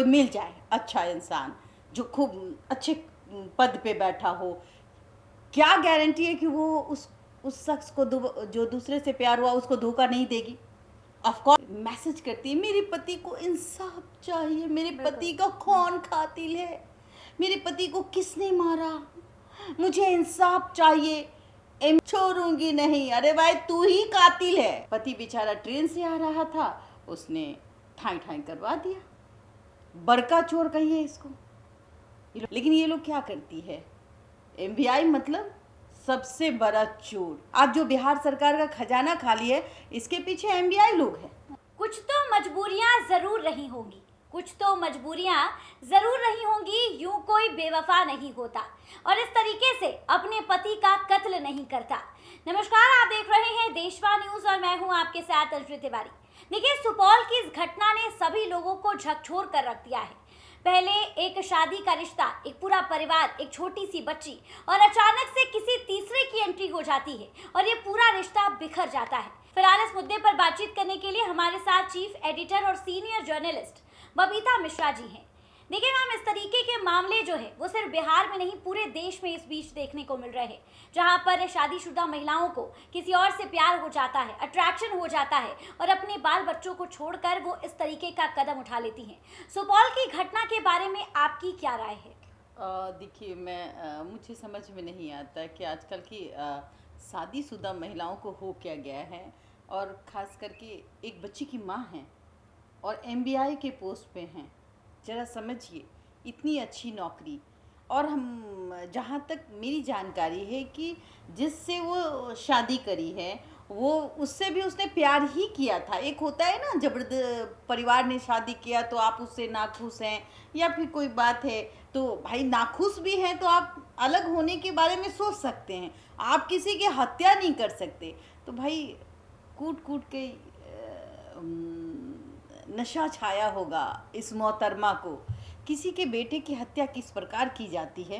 मिल जाए अच्छा इंसान जो खूब अच्छे पद पे बैठा हो, क्या गारंटी है कि वो उस शख्स को जो दूसरे से प्यार हुआ उसको धोखा नहीं देगी। ऑफ कोर्स मैसेज करती है मेरे पति को इंसाफ चाहिए, मेरे पति का कौन कातिल है, मेरे पति को किसने मारा, मुझे इंसाफ चाहिए, छोड़ूंगी नहीं। अरे भाई तू ही कातिल है। पति बेचारा ट्रेन से आ रहा था, उसने ठाई ठाई करवा दिया, बड़का चोर कहिए इसको। लेकिन ये लोग क्या करती है, एमबीआई मतलब सबसे बड़ा चोर। आज जो बिहार सरकार का खजाना खाली है इसके पीछे एमबीआई लोग हैं। कुछ तो मजबूरियां जरूर रही होंगी, कुछ तो मजबूरियां जरूर रही होंगी, यूं कोई बेवफा नहीं होता और इस तरीके से अपने पति का कत्ल नहीं करता। नमस्कार, आप देख रहे हैं देशवा न्यूज और मैं हूं आपके साथ अर्जुन तिवारी। देखिए, सुपौल की इस घटना ने सभी लोगों को झकझोर कर रख दिया है। पहले एक शादी का रिश्ता, एक पूरा परिवार, एक छोटी सी बच्ची और अचानक से किसी तीसरे की एंट्री हो जाती है और ये पूरा रिश्ता बिखर जाता है। फिलहाल इस मुद्दे पर बातचीत करने के लिए हमारे साथ चीफ एडिटर और सीनियर जर्नलिस्ट बबीता मिश्रा जी हैं। देखिए मैम, इस तरीके के मामले जो है वो सिर्फ बिहार में नहीं पूरे देश में इस बीच देखने को मिल रहे हैं, जहां पर शादीशुदा महिलाओं को किसी और से प्यार हो जाता है, अट्रैक्शन हो जाता है और अपने बाल बच्चों को छोड़कर वो इस तरीके का कदम उठा लेती हैं। सुपौल की घटना के बारे में आपकी क्या राय है? देखिए, मुझे समझ में नहीं आता कि आजकल की शादीशुदा महिलाओं को हो क्या गया है, और ख़ास करके एक बच्ची की माँ हैं और एमबीआई के पोस्ट पे हैं। ज़रा समझिए, इतनी अच्छी नौकरी, और हम जहाँ तक मेरी जानकारी है कि जिससे वो शादी करी है वो उससे भी उसने प्यार ही किया था। एक होता है ना, परिवार ने शादी किया तो आप उससे नाखुश हैं या फिर कोई बात है, तो भाई नाखुश भी हैं तो आप अलग होने के बारे में सोच सकते हैं, आप किसी की हत्या नहीं कर सकते। तो भाई कूट कूट के नशा छाया होगा इस मोहतरमा को। किसी के बेटे की हत्या किस प्रकार की जाती है,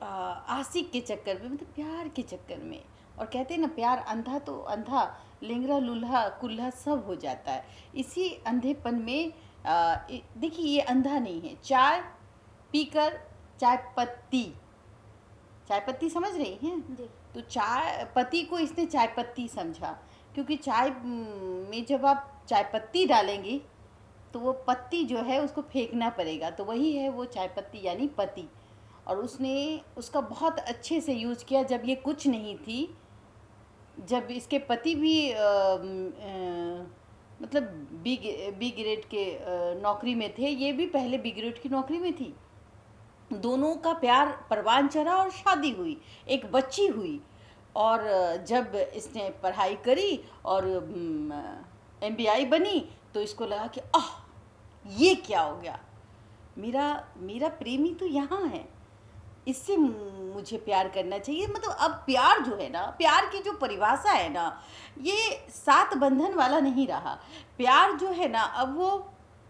आशिक के चक्कर में, मतलब प्यार के चक्कर में। और कहते हैं ना, प्यार अंधा तो अंधा, लेंगड़ा लूल्हा कुल्हा सब हो जाता है। इसी अंधेपन में देखिए, ये अंधा नहीं है। चाय पीकर चाय पत्ती समझ रही हैं? तो चाय पत्ती को इसने चाय पत्ती समझा, क्योंकि चाय में जब आप चाय पत्ती डालेंगी तो वो पत्ती जो है उसको फेंकना पड़ेगा, तो वही है वो चाय पत्ती यानी पति। और उसने उसका बहुत अच्छे से यूज़ किया। जब ये कुछ नहीं थी, जब इसके पति भी मतलब बी ग्रेड के नौकरी में थे, ये भी पहले बी ग्रेड की नौकरी में थी। दोनों का प्यार परवान चढ़ा और शादी हुई, एक बच्ची हुई। और जब इसने पढ़ाई करी और एमबीआई बनी तो इसको लगा कि ये क्या हो गया, मेरा प्रेमी तो यहाँ है, इससे मुझे प्यार करना चाहिए। मतलब अब प्यार जो है ना, प्यार की जो परिभाषा है ना, ये सात बंधन वाला नहीं रहा। प्यार जो है ना, अब वो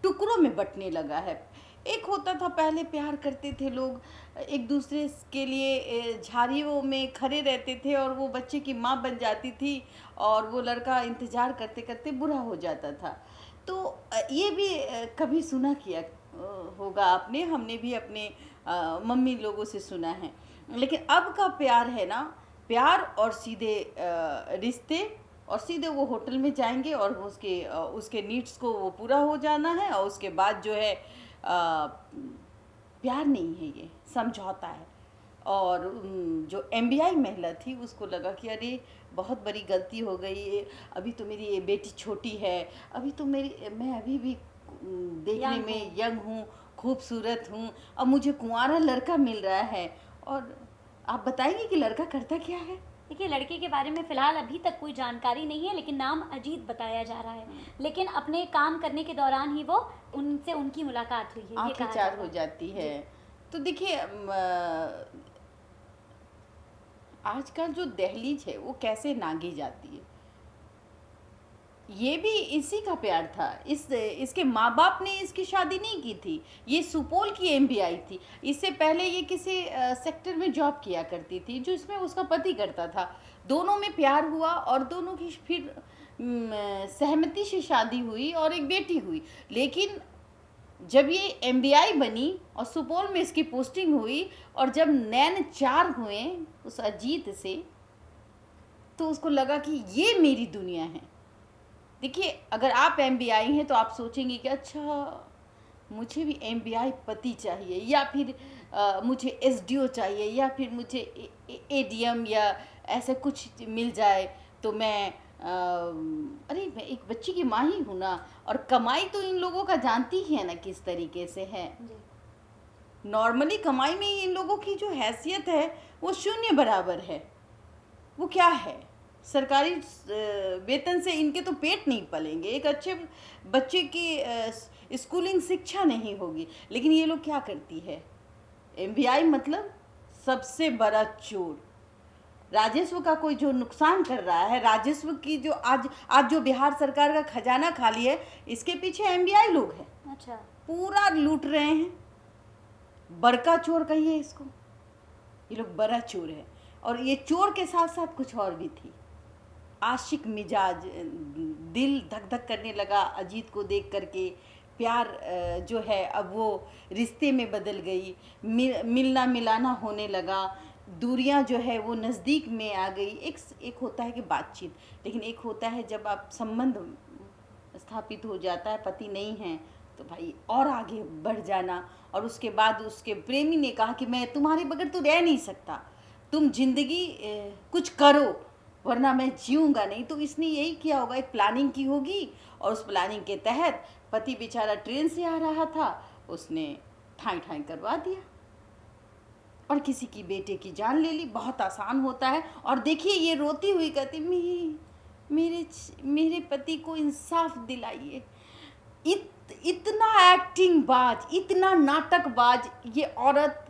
टुकड़ों में बंटने लगा है। एक होता था पहले, प्यार करते थे लोग, एक दूसरे के लिए झाड़ियों में खड़े रहते थे और वो बच्चे की माँ बन जाती थी और वो लड़का इंतज़ार करते करते बुरा हो जाता था। तो ये भी कभी सुना किया होगा आपने, हमने भी अपने मम्मी लोगों से सुना है। लेकिन अब का प्यार है ना, प्यार और सीधे रिश्ते, और सीधे वो होटल में जाएंगे और उसके नीड्स को वो पूरा हो जाना है, और उसके बाद जो है प्यार नहीं है, ये समझौता है। और जो एमबीआई महिला थी उसको लगा कि अरे बहुत बड़ी गलती हो गई है, अभी तो मेरी ये बेटी छोटी है, अभी तो मैं अभी भी देखने में यंग हूँ, खूबसूरत हूँ, अब मुझे कुंवारा लड़का मिल रहा है। और आप बताएंगे कि लड़का करता क्या है? देखिए, लड़के के बारे में फिलहाल अभी तक कोई जानकारी नहीं है, लेकिन नाम अजीत बताया जा रहा है। लेकिन अपने काम करने के दौरान ही वो उनकी मुलाकात हुई है, आंखें चार हो जाती है। तो देखिए, आजकल जो दहलीज है वो कैसे नागी जाती है, ये भी इसी का प्यार था। इसके माँ बाप ने इसकी शादी नहीं की थी, ये सुपौल की एमबीआई थी। इससे पहले ये किसी सेक्टर में जॉब किया करती थी जो इसमें उसका पति करता था। दोनों में प्यार हुआ और दोनों की फिर सहमति से शादी हुई और एक बेटी हुई। लेकिन जब ये एमबीआई बनी और सुपौल में इसकी पोस्टिंग हुई और जब नैन चार हुए उस अजीत से, तो उसको लगा कि ये मेरी दुनिया है। देखिए, अगर आप एमबीआई हैं तो आप सोचेंगे कि अच्छा मुझे भी एमबीआई पति चाहिए, या फिर मुझे एसडीओ चाहिए, या फिर मुझे एडीएम या ऐसे कुछ मिल जाए तो मैं अरे मैं एक बच्ची की माँ ही हूँ ना। और कमाई तो इन लोगों का जानती ही है ना किस तरीके से है। नॉर्मली कमाई में इन लोगों की जो हैसियत है वो शून्य बराबर है। वो क्या है, सरकारी वेतन से इनके तो पेट नहीं पलेंगे, एक अच्छे बच्चे की स्कूलिंग शिक्षा नहीं होगी। लेकिन ये लोग क्या करती है, एमबीआई मतलब सबसे बड़ा चोर। राजस्व का कोई जो नुकसान कर रहा है, राजस्व की जो आज जो बिहार सरकार का खजाना खाली है, इसके पीछे एमबीआई लोग हैं। अच्छा, पूरा लूट रहे हैं। बड़का चोर कहिए इसको, ये लोग बड़ा चोर है। और ये चोर के साथ साथ कुछ और भी थी। आशिक मिजाज, दिल धक धक करने लगा अजीत को देख करके। प्यार जो है अब वो रिश्ते में बदल गई, मिलना मिलाना होने लगा, दूरियां जो है वो नज़दीक में आ गई। एक होता है कि बातचीत, लेकिन एक होता है जब आप संबंध स्थापित हो जाता है, पति नहीं है तो भाई और आगे बढ़ जाना। और उसके बाद उसके प्रेमी ने कहा कि मैं तुम्हारे बगैर तो रह नहीं सकता, तुम जिंदगी कुछ करो वरना मैं जीऊँगा नहीं। तो इसने यही किया होगा, एक प्लानिंग की होगी, और उस प्लानिंग के तहत पति बेचारा ट्रेन से आ रहा था, उसने ठाई ठाई करवा दिया और किसी की बेटे की जान ले ली। बहुत आसान होता है। और देखिए ये रोती हुई कहती, मेरे पति को इंसाफ दिलाइए। इतना एक्टिंग बाज, इतना नाटकबाज ये औरत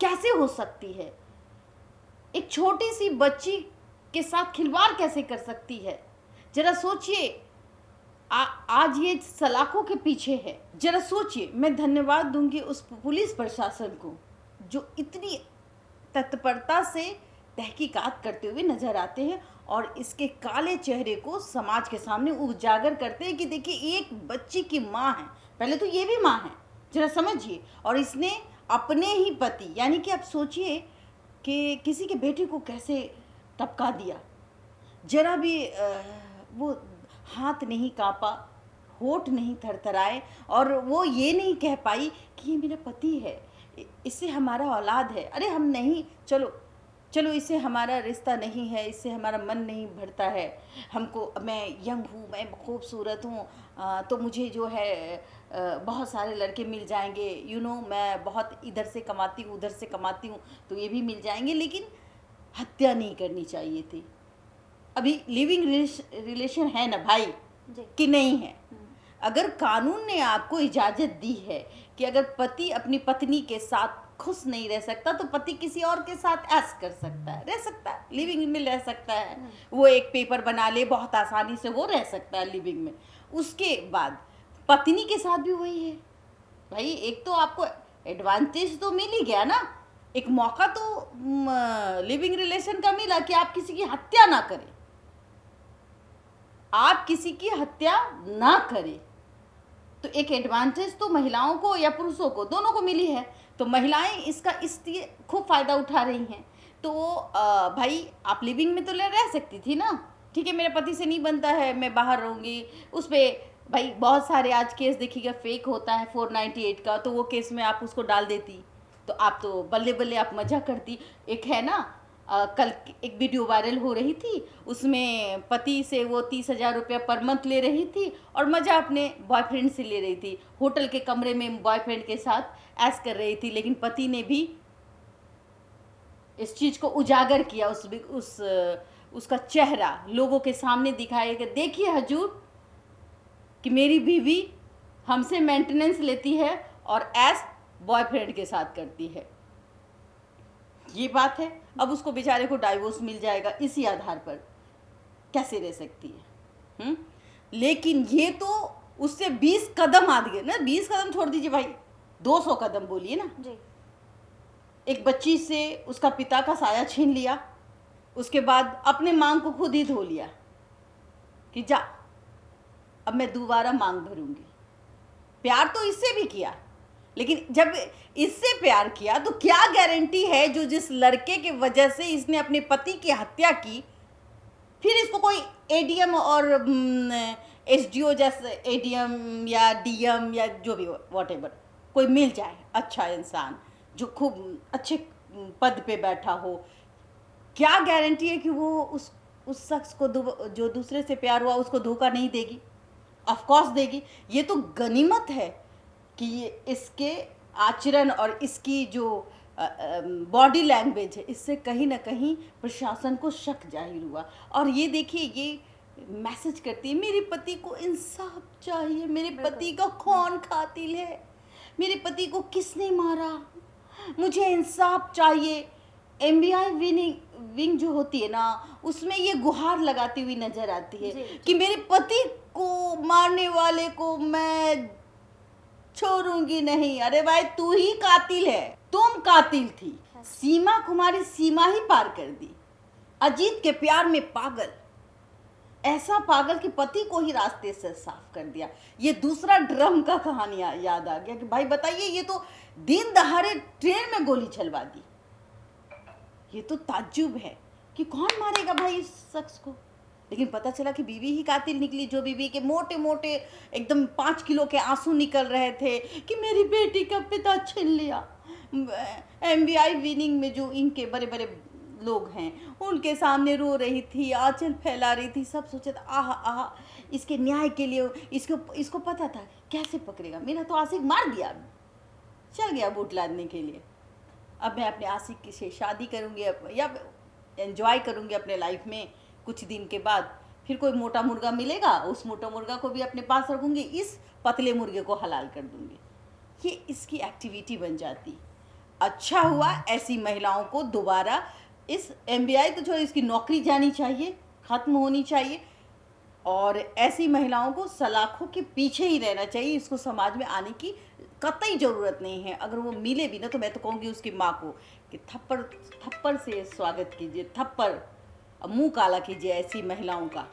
कैसे हो सकती है? एक छोटी सी बच्ची के साथ खिलवाड़ कैसे कर सकती है? जरा सोचिए। आज ये सलाखों के पीछे है। जरा सोचिए। मैं धन्यवाद दूंगी उस पुलिस प्रशासन को जो इतनी तत्परता से तहकीकात करते हुए नजर आते हैं और इसके काले चेहरे को समाज के सामने उजागर करते हैं कि देखिए एक बच्ची की माँ है। पहले तो ये भी माँ है, जरा समझिए। और इसने अपने ही पति, यानी कि आप सोचिए कि किसी के बेटे को कैसे टपका दिया। जरा भी वो हाथ नहीं कांपा, होठ नहीं थरथराए, और वो ये नहीं कह पाई कि ये मेरा पति है, इससे हमारा औलाद है। अरे हम नहीं, चलो चलो इससे हमारा रिश्ता नहीं है, इससे हमारा मन नहीं भरता है। हमको, मैं यंग हूँ, मैं खूबसूरत हूँ, तो मुझे जो है बहुत सारे लड़के मिल जाएंगे, मैं बहुत इधर से कमाती हूँ, उधर से कमाती हूँ, तो ये भी मिल जाएंगे। लेकिन हत्या नहीं करनी चाहिए थी। अभी लिविंग रिलेशन है ना भाई, कि नहीं है? अगर कानून ने आपको इजाज़त दी है कि अगर पति अपनी पत्नी के साथ खुश नहीं रह सकता तो पति किसी और के साथ ऐश कर सकता है, रह सकता है, लिविंग में रह सकता है। वो एक पेपर बना ले, बहुत आसानी से वो रह सकता है लिविंग में। उसके बाद पत्नी के साथ भी वही है भाई। एक तो आपको एडवांटेज तो मिल ही गया ना, एक मौका तो लिविंग रिलेशन का मिला कि आप किसी की हत्या ना करें, आप किसी की हत्या ना करें। तो एक एडवांटेज तो महिलाओं को या पुरुषों को, दोनों को मिली है। तो महिलाएं इसका इसलिए खूब फ़ायदा उठा रही हैं। तो भाई आप लिविंग में तो रह सकती थी ना, ठीक है, मेरे पति से नहीं बनता है, मैं बाहर रहूँगी। उस पर भाई बहुत सारे आज केस देखिएगा फेक होता है 498 का, तो वो केस में आप उसको डाल देती तो आप तो बल्ले बल्ले आप मज़ा करती। एक है ना, कल एक वीडियो वायरल हो रही थी, उसमें पति से वो 30,000 रुपया पर मंथ ले रही थी और मज़ा अपने बॉयफ्रेंड से ले रही थी। होटल के कमरे में बॉयफ्रेंड के साथ ऐश कर रही थी, लेकिन पति ने भी इस चीज़ को उजागर किया, उसका चेहरा लोगों के सामने दिखाया कि देखिए हजूर कि मेरी बीवी हमसे मेंटेनेंस लेती है और ऐश बॉयफ्रेंड के साथ करती है। ये बात है। अब उसको बेचारे को डाइवोर्स मिल जाएगा इसी आधार पर, कैसे रह सकती है? लेकिन ये तो उससे 20 कदम आगे ना, 20 कदम छोड़ दीजिए भाई, 200 कदम बोलिए ना जी। एक बच्ची से उसका पिता का साया छीन लिया, उसके बाद अपने मांग को खुद ही धो लिया कि जा अब मैं दोबारा मांग भरूंगी। प्यार तो इससे भी किया, लेकिन जब इससे प्यार किया तो क्या गारंटी है जो जिस लड़के के वजह से इसने अपने पति की हत्या की, फिर इसको कोई एडीएम और एसडीओ जैसे एडीएम या डीएम या जो भी वॉटेवर कोई मिल जाए, अच्छा इंसान जो खूब अच्छे पद पे बैठा हो, क्या गारंटी है कि वो उस शख्स को जो दूसरे से प्यार हुआ उसको धोखा नहीं देगी? ऑफ कोर्स देगी। ये तो गनीमत है कि ये इसके आचरण और इसकी जो बॉडी लैंग्वेज है, इससे कहीं ना कहीं प्रशासन को शक जाहिर हुआ। और ये देखिए, ये मैसेज करती है मेरे पति को इंसाफ चाहिए, मेरे पति का कौन कातिल है, मेरे पति को किसने मारा, मुझे इंसाफ चाहिए। एमबीआई विंग जो होती है ना, उसमें ये गुहार लगाती हुई नजर आती है कि मेरे पति को मारने वाले को मैं छोड़ूंगी नहीं। अरे भाई, तू ही कातिल है, तुम कातिल थी। सीमा कुमारी सीमा ही पार कर दी। अजीत के प्यार में पागल, ऐसा पागल कि पति को ही रास्ते से साफ कर दिया। ये दूसरा ड्रम का कहानी याद आ गया कि भाई बताइए, ये तो दिन दहाड़े ट्रेन में गोली चलवा दी। ये तो ताज्जुब है कि कौन मारेगा भाई इस शख्स को। लेकिन पता चला कि बीवी ही कातिल निकली, जो बीवी के मोटे मोटे एकदम 5 किलो के आंसू निकल रहे थे कि मेरी बेटी का पिता छीन लिया। एमबीआई विनिंग में जो इनके बड़े बड़े लोग हैं उनके सामने रो रही थी, आंचल फैला रही थी। सब सोचे था आह आह, इसके न्याय के लिए इसको पता था कैसे पकड़ेगा। मेरा तो आशिक मार दिया, चल गया वोट लादने के लिए। अब मैं अपने आशिक से शादी करूँगी या एंजॉय करूँगी अपने लाइफ में। कुछ दिन के बाद फिर कोई मोटा मुर्गा मिलेगा, उस मोटा मुर्गा को भी अपने पास रखूँगी, इस पतले मुर्गे को हलाल कर दूँगी। ये इसकी एक्टिविटी बन जाती। अच्छा हुआ ऐसी महिलाओं को दोबारा इस एमबीआई तो जो इसकी नौकरी जानी चाहिए, ख़त्म होनी चाहिए, और ऐसी महिलाओं को सलाखों के पीछे ही रहना चाहिए। इसको समाज में आने की कतई ज़रूरत नहीं है। अगर वो मिले भी ना, तो मैं तो कहूँगी उसकी माँ को कि थप्पड़ से स्वागत कीजिए, थप्पड़, मुंह काला कीजिए ऐसी महिलाओं का।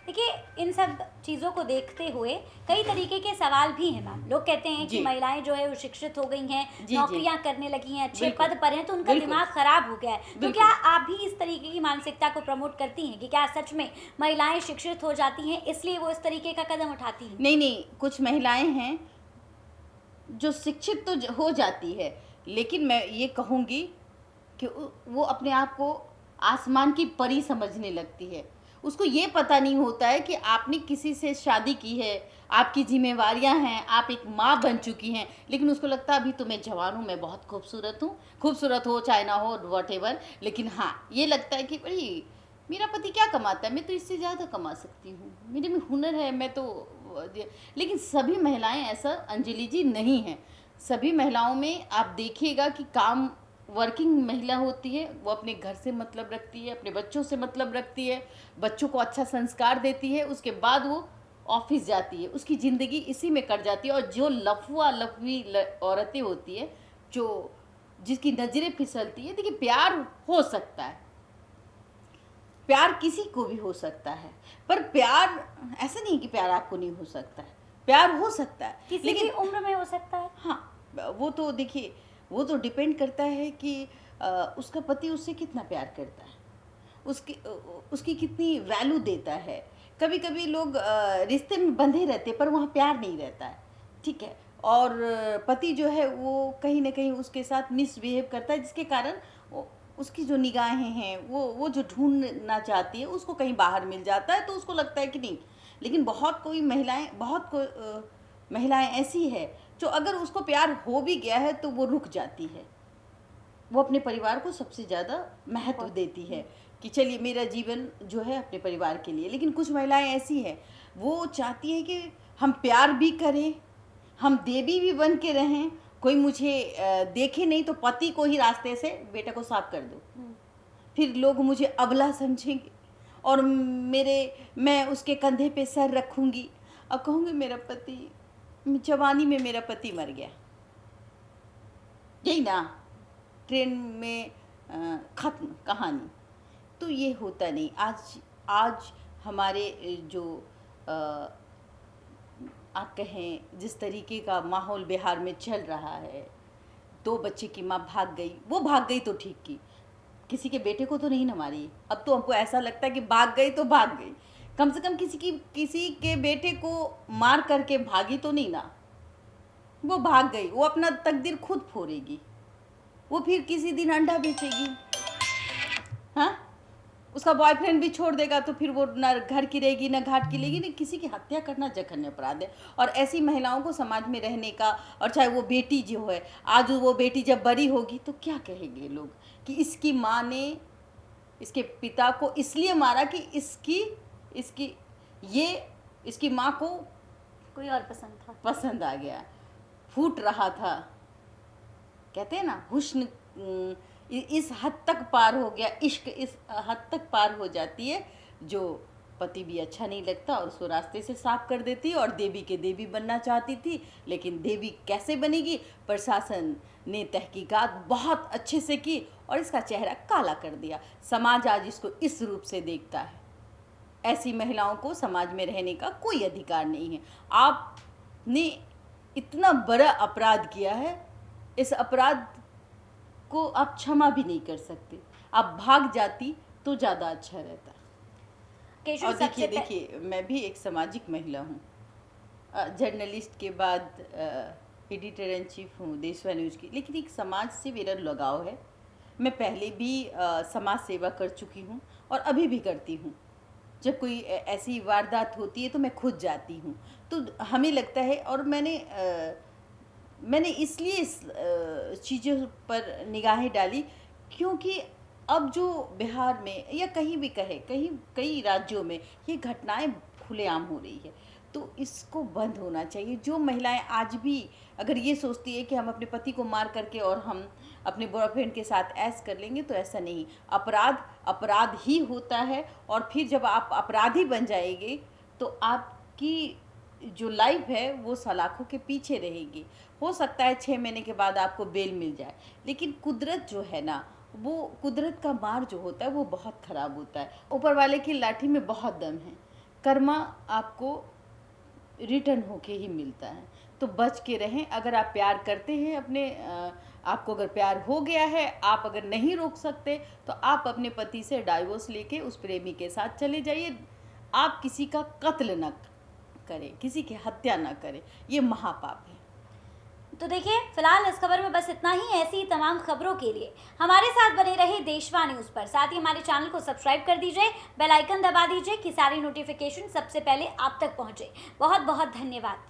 देखिए, इन सब चीज़ों को देखते हुए कई तरीके के सवाल भी हैं मैम। लोग कहते हैं कि महिलाएं जो है वो शिक्षित हो गई हैं, नौकरियां करने लगी हैं, अच्छे पद पर हैं, तो उनका दिमाग खराब हो गया है। तो क्या आप भी इस तरीके की मानसिकता को प्रमोट करती हैं कि क्या सच में महिलाएं शिक्षित हो जाती हैं इसलिए वो इस तरीके का कदम उठाती हैं? नहीं, कुछ महिलाएं हैं जो शिक्षित तो हो जाती है, लेकिन मैं ये कहूँगी कि वो अपने आप को आसमान की परी समझने लगती है। उसको ये पता नहीं होता है कि आपने किसी से शादी की है, आपकी जिम्मेवारियां हैं, आप एक माँ बन चुकी हैं, लेकिन उसको लगता है अभी तो मैं जवान हूँ, मैं बहुत खूबसूरत हूँ, खूबसूरत हो चाहे ना हो वॉटेवर, लेकिन हाँ ये लगता है कि भाई मेरा पति क्या कमाता है, मैं तो इससे ज़्यादा कमा सकती हूँ, मेरे में हुनर है, मैं तो। लेकिन सभी महिलाएं ऐसा अंजलि जी नहीं हैं। सभी महिलाओं में आप देखिएगा कि काम वर्किंग महिला होती है, वो अपने घर से मतलब रखती है, अपने बच्चों से मतलब रखती है, बच्चों को अच्छा संस्कार देती है, उसके बाद वो ऑफिस जाती है, उसकी ज़िंदगी इसी में कट जाती है। और जो लफवी औरतें होती है, जो जिसकी नज़रें फिसलती है, देखिए प्यार हो सकता है, प्यार किसी को भी हो सकता है, पर प्यार ऐसा नहीं कि प्यार आपको नहीं हो सकता है, प्यार हो सकता है किसी भी उम्र में हो सकता है। हाँ, वो तो देखिए, वो तो डिपेंड करता है कि उसका पति उससे कितना प्यार करता है, उसकी कितनी वैल्यू देता है। कभी कभी लोग रिश्ते में बंधे रहते हैं पर वहाँ प्यार नहीं रहता है, ठीक है, और पति जो है वो कहीं ना कहीं उसके साथ मिसबिहेव करता है, जिसके कारण उसकी जो निगाहें हैं वो जो ढूंढना चाहती है उसको कहीं बाहर मिल जाता है, तो उसको लगता है कि नहीं। लेकिन बहुत कोई महिलाएं ऐसी है जो अगर उसको प्यार हो भी गया है तो वो रुक जाती है, वो अपने परिवार को सबसे ज़्यादा महत्व देती है कि चलिए मेरा जीवन जो है अपने परिवार के लिए। लेकिन कुछ महिलाएं ऐसी हैं, वो चाहती हैं कि हम प्यार भी करें, हम देवी भी बन के रहें, कोई मुझे देखे नहीं तो पति को ही रास्ते से बेटा को साफ कर दो, फिर लोग मुझे अबला समझेंगे और मैं उसके कंधे पे सर रखूँगी और कहूँगी मेरा पति, जवानी में मेरा पति मर गया। यही ना, ट्रेन में ख़त्म कहानी। तो ये होता नहीं। आज हमारे जो आप कहें जिस तरीके का माहौल बिहार में चल रहा है, 2 बच्चे की माँ भाग गई, वो भाग गई तो ठीक की, किसी के बेटे को तो नहीं ना मारी। अब तो हमको ऐसा लगता है कि भाग गई तो भाग गई, कम से कम किसी के बेटे को मार करके भागी तो नहीं ना। वो भाग गई, वो अपना तकदीर खुद फोड़ेगी, वो फिर किसी दिन अंडा बेचेगी, हाँ, उसका बॉयफ्रेंड भी छोड़ देगा तो फिर वो ना घर की रहेगी ना घाट की रहेगी। नहीं, किसी की हत्या करना जघन्य अपराध है। और ऐसी महिलाओं को समाज में रहने का, और चाहे वो बेटी जो है, आज वो बेटी जब बड़ी होगी तो क्या कहेंगे लोग कि इसकी माँ ने इसके पिता को इसलिए मारा कि इसकी माँ को कोई और पसंद आ गया, फूट रहा था। कहते हैं ना, हुस्न इस हद तक पार हो गया, इश्क इस हद तक पार हो जाती है जो पति भी अच्छा नहीं लगता और उसको रास्ते से साफ कर देती है। और देवी के देवी बनना चाहती थी, लेकिन देवी कैसे बनेगी? प्रशासन ने तहकीकात बहुत अच्छे से की और इसका चेहरा काला कर दिया। समाज आज इसको इस रूप से देखता है। ऐसी महिलाओं को समाज में रहने का कोई अधिकार नहीं है। आपने इतना बड़ा अपराध किया है, इस अपराध को आप क्षमा भी नहीं कर सकते। आप भाग जाती तो ज़्यादा अच्छा रहता। केशव, और देखिए मैं भी एक सामाजिक महिला हूँ, जर्नलिस्ट के बाद एडिटर इन चीफ हूँ देशवा न्यूज़ की, लेकिन एक समाज से मेरा लगाव है। मैं पहले भी समाज सेवा कर चुकी हूँ और अभी भी करती हूँ। जब कोई ऐसी वारदात होती है तो मैं खुद जाती हूँ, तो हमें लगता है, और मैंने इसलिए इस चीज़ों पर निगाहें डाली क्योंकि अब जो बिहार में या कहीं भी कई राज्यों में ये घटनाएं खुलेआम हो रही है, तो इसको बंद होना चाहिए। जो महिलाएं आज भी अगर ये सोचती है कि हम अपने पति को मार करके और हम अपने बॉयफ्रेंड के साथ ऐश कर लेंगे, तो ऐसा नहीं। अपराध ही होता है, और फिर जब आप अपराधी बन जाएंगे तो आपकी जो लाइफ है वो सलाखों के पीछे रहेगी। हो सकता है 6 महीने के बाद आपको बेल मिल जाए, लेकिन कुदरत जो है ना, वो कुदरत का मार जो होता है वो बहुत ख़राब होता है। ऊपर वाले की लाठी में बहुत दम है, कर्मा आपको रिटर्न होके ही मिलता है। तो बच के रहें। अगर आप प्यार करते हैं आपको अगर प्यार हो गया है, आप अगर नहीं रोक सकते तो आप अपने पति से डाइवोर्स लेके उस प्रेमी के साथ चले जाइए। आप किसी का कत्ल न करें, किसी की हत्या न करें, ये महापाप है। तो देखिए, फिलहाल इस खबर में बस इतना ही। ऐसी तमाम खबरों के लिए हमारे साथ बने रहे देशवा न्यूज़ पर। साथ ही हमारे चैनल को सब्सक्राइब कर दीजिए, बेल आइकन दबा दीजिए कि सारी नोटिफिकेशन सबसे पहले आप तक पहुंचे। बहुत बहुत धन्यवाद।